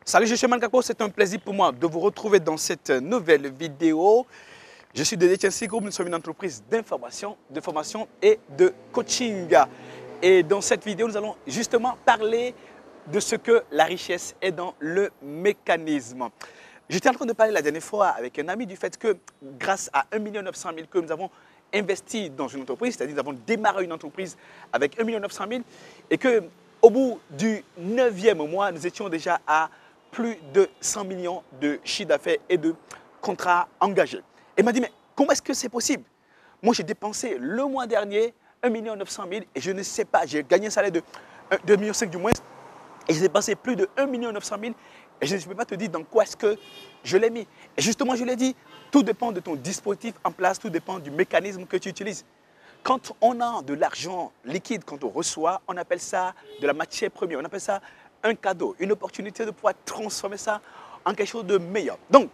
Salut, je suis Mankako, c'est un plaisir pour moi de vous retrouver dans cette nouvelle vidéo. Je suis de DTNC Group, nous sommes une entreprise d'information, de formation et de coaching. Et dans cette vidéo, nous allons justement parler de ce que la richesse est dans le mécanisme. J'étais en train de parler la dernière fois avec un ami du fait que grâce à 1 900 000 que nous avons investi dans une entreprise, c'est-à-dire nous avons démarré une entreprise avec 1 900 000 et qu'au bout du 9e mois, nous étions déjà à plus de 100 millions de chiffre d'affaires et de contrats engagés. Et il m'a dit, mais comment est-ce que c'est possible? Moi, j'ai dépensé le mois dernier 1 900 000 et je ne sais pas, j'ai gagné un salaire de 2,5 millions du moins et j'ai dépensé plus de 1 900 000 et je ne peux pas te dire dans quoi est-ce que je l'ai mis. Et justement, je l'ai dit, tout dépend de ton dispositif en place, tout dépend du mécanisme que tu utilises. Quand on a de l'argent liquide, quand on reçoit, on appelle ça de la matière première, on appelle ça un cadeau, une opportunité de pouvoir transformer ça en quelque chose de meilleur. Donc,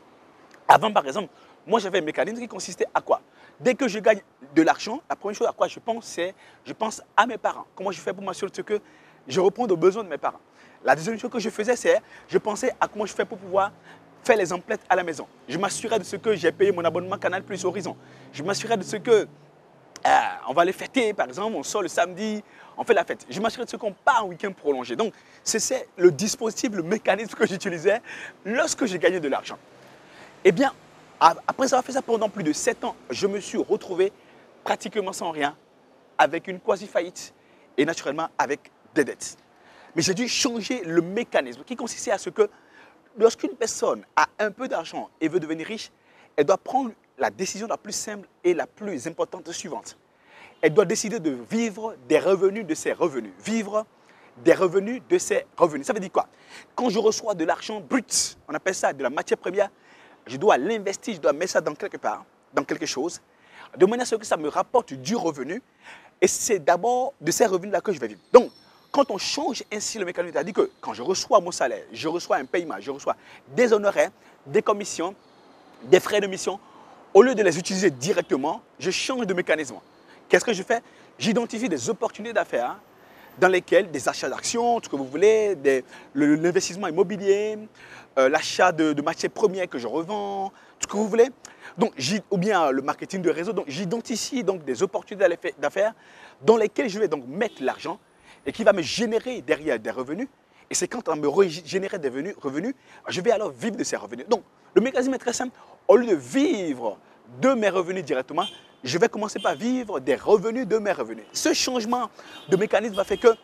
avant par exemple, moi j'avais un mécanisme qui consistait à quoi? Dès que je gagne de l'argent, la première chose à quoi je pense, c'est je pense à mes parents. Comment je fais pour m'assurer que je réponds aux besoins de mes parents? La deuxième chose que je faisais, c'est je pensais à comment je fais pour pouvoir faire les emplettes à la maison. Je m'assurais de ce que j'ai payé mon abonnement Canal Plus Horizon. Je m'assurais de ce que on va aller fêter, par exemple, on sort le samedi, on fait la fête. Je m'assurais de ce qu'on part en week-end prolongé. Donc, c'est le dispositif, le mécanisme que j'utilisais lorsque j'ai gagné de l'argent. Eh bien, après avoir fait ça pendant plus de 7 ans, je me suis retrouvé pratiquement sans rien, avec une quasi-faillite et naturellement avec des dettes. Mais j'ai dû changer le mécanisme qui consistait à ce que lorsqu'une personne a un peu d'argent et veut devenir riche, elle doit prendre la décision la plus simple et la plus importante suivante. Elle doit décider de vivre des revenus de ses revenus. Vivre des revenus de ses revenus. Ça veut dire quoi? Quand je reçois de l'argent brut, on appelle ça de la matière première, je dois l'investir, je dois mettre ça dans quelque part, dans quelque chose, de manière à ce que ça me rapporte du revenu. Et c'est d'abord de ces revenus-là que je vais vivre. Donc, quand on change ainsi le mécanisme, c'est-à-dire que quand je reçois mon salaire, je reçois un paiement, je reçois des honoraires, des commissions, des frais de mission, au lieu de les utiliser directement, je change de mécanisme. Qu'est-ce que je fais? J'identifie des opportunités d'affaires dans lesquelles des achats d'actions, tout ce que vous voulez, l'investissement immobilier, l'achat de matières premières que je revends, tout ce que vous voulez. Donc, ou bien le marketing de réseau. Donc, j'identifie donc des opportunités d'affaires dans lesquelles je vais donc mettre l'argent et qui va me générer derrière des revenus. Et c'est quand on me génère des revenus, je vais alors vivre de ces revenus. Donc, le mécanisme est très simple. Au lieu de vivre de mes revenus directement, je vais commencer par vivre des revenus de mes revenus. Ce changement de mécanisme va faire que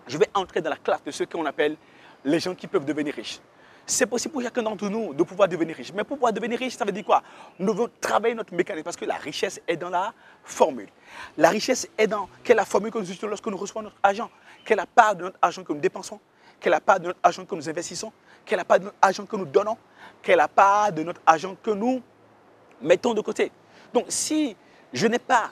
je vais entrer dans la classe de ceux qu'on appelle les gens qui peuvent devenir riches. C'est possible pour chacun d'entre nous de pouvoir devenir riche. Mais pour pouvoir devenir riche, ça veut dire quoi? Nous devons travailler notre mécanisme parce que la richesse est dans la formule. La richesse est dans quelle est la formule que nous utilisons lorsque nous recevons notre argent, quelle est la part de notre argent que nous dépensons, quelle est la part de notre argent que nous investissons, quelle est la part de notre argent que nous donnons, quelle est la part de notre argent que nous mettons de côté. Donc, si je n'ai pas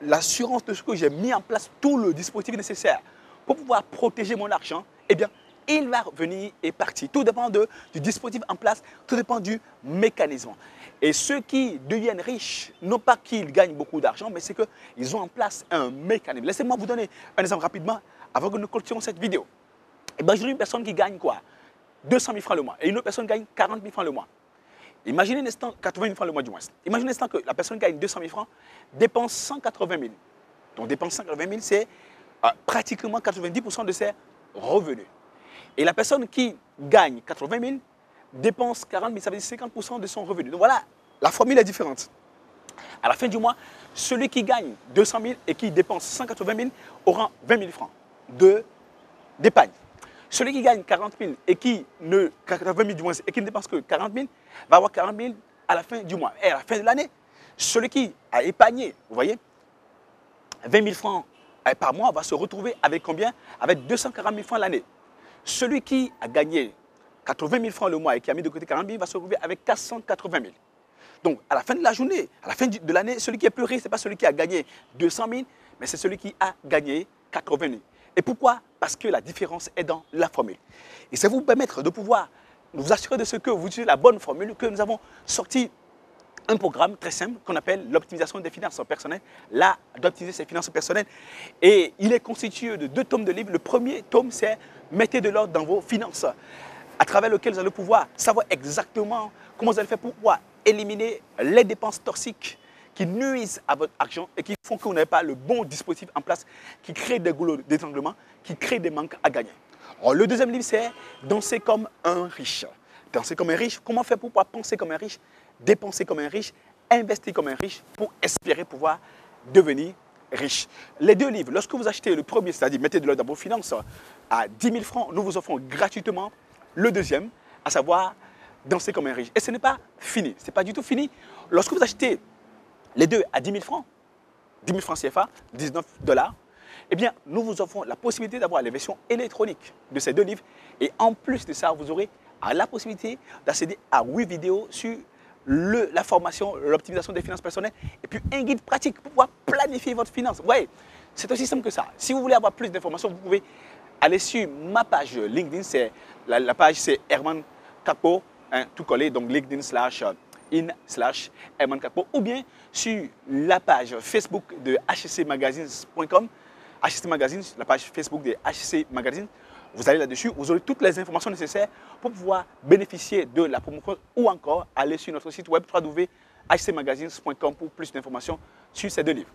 l'assurance de ce que j'ai mis en place, tout le dispositif nécessaire pour pouvoir protéger mon argent, eh bien, il va revenir et partir. Tout dépend du dispositif en place, tout dépend du mécanisme. Et ceux qui deviennent riches, non pas qu'ils gagnent beaucoup d'argent, mais c'est qu'ils ont en place un mécanisme. Laissez-moi vous donner un exemple rapidement avant que nous clôturions cette vidéo. Imaginez une personne qui gagne quoi? 200 000 francs le mois et une autre personne gagne 40 000 francs le mois. Imaginez un instant, 80 000 francs le mois du moins. Imaginez un instant que la personne qui gagne 200 000 francs dépense 180 000. Donc dépense 180 000, c'est pratiquement 90% de ses revenus. Et la personne qui gagne 80 000 dépense 40 000, ça veut dire 50% de son revenu. Donc voilà, la formule est différente. À la fin du mois, celui qui gagne 200 000 et qui dépense 180 000 aura 20 000 francs d'épargne. Celui qui gagne 40 000 et qui ne, 80 000 du moins, et qui ne dépense que 40 000 va avoir 40 000 à la fin du mois. Et à la fin de l'année, celui qui a épargné, vous voyez, 20 000 francs par mois va se retrouver avec combien? Avec 240 000 francs l'année. Celui qui a gagné 80 000 francs le mois et qui a mis de côté 40 000 va se retrouver avec 480 000. Donc, à la fin de la journée, à la fin de l'année, celui qui est plus riche, ce n'est pas celui qui a gagné 200 000, mais c'est celui qui a gagné 80 000. Et pourquoi? Parce que la différence est dans la formule. Et ça va vous permettre de pouvoir vous assurer de ce que vous utilisez la bonne formule, que nous avons sorti un programme très simple qu'on appelle l'optimisation des finances personnelles, là, d'optimiser ses finances personnelles. Et il est constitué de 2 tomes de livres. Le premier tome, c'est « Mettez de l'ordre dans vos finances ». à travers lequel vous allez pouvoir savoir exactement comment vous allez faire pour pouvoir éliminer les dépenses toxiques qui nuisent à votre argent et qui font que vous n'avez pas le bon dispositif en place, qui crée des goulots d'étranglement, qui crée des manques à gagner. Alors, le deuxième livre, c'est Danser comme un riche. Danser comme un riche, comment faire pour pouvoir penser comme un riche, dépenser comme un riche, investir comme un riche pour espérer pouvoir devenir riche. Les deux livres, lorsque vous achetez le premier, c'est-à-dire mettez de l'ordre dans vos finances, à 10 000 francs, nous vous offrons gratuitement le deuxième, à savoir Danser comme un riche. Et ce n'est pas fini, ce n'est pas du tout fini. Lorsque vous achetez les deux à 10 000 francs, 10 000 francs CFA, 19 $, eh bien, nous vous offrons la possibilité d'avoir les versions électroniques de ces deux livres. Et en plus de ça, vous aurez la possibilité d'accéder à 8 vidéos sur la formation, l'optimisation des finances personnelles et puis un guide pratique pour pouvoir planifier votre finance. Ouais, c'est aussi simple que ça. Si vous voulez avoir plus d'informations, vous pouvez aller sur ma page LinkedIn. La page, c'est Herman Kakpo, hein, tout collé, donc LinkedIn/in/Herman Kakpo, ou bien sur la page Facebook de hccmagazines.com, HCC Magazines, la page Facebook de HCC Magazines. Vous allez là-dessus, vous aurez toutes les informations nécessaires pour pouvoir bénéficier de la promotion ou encore aller sur notre site web www.hccmagazines.com pour plus d'informations sur ces deux livres.